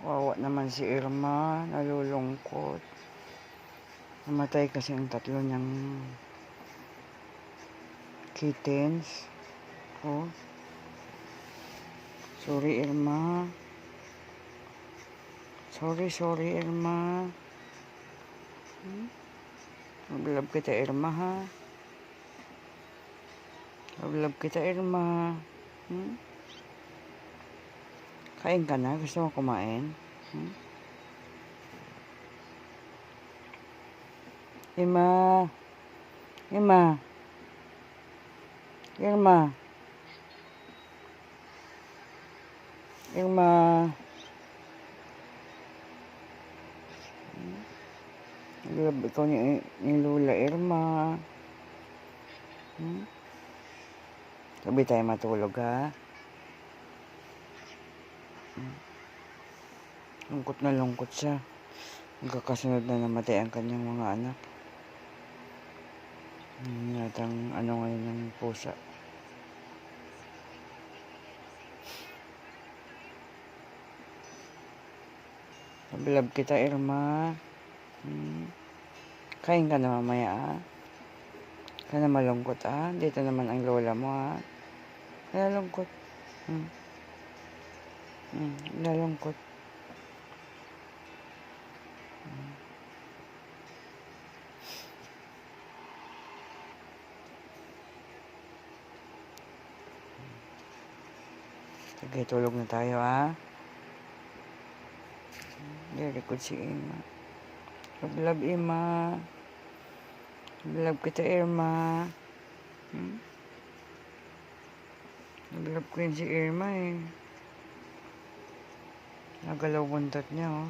Kawawa naman si Irma, nalulungkot. Namatay kasi ang 3 niyang kittens. Oh. Sorry, Irma. Sorry, Irma. Love kita, Irma, ha? Love kita, Irma. Kain ka na? Gusto mo kumain? Irma. Irma. Irma. Irma. Love ikaw ni Lola, Irma. Sabi tayo matulog, ha? Lungkot na lungkot siya. Magkakasunod na namatay ang kanyang mga anak. Yatang ano ngayon ng pusa. Love kita, Irma. Kain ka na mamaya, ha? Ka na malungkot, ha? Dito naman ang lola mo, ha? Nalungkot. Nalungkot. Sige, tulog na tayo, ha? Likod si Irma. Love, Irma. Love kita, Irma. Love ko yun si Irma, eh. Nagalaw buntot niya, oh.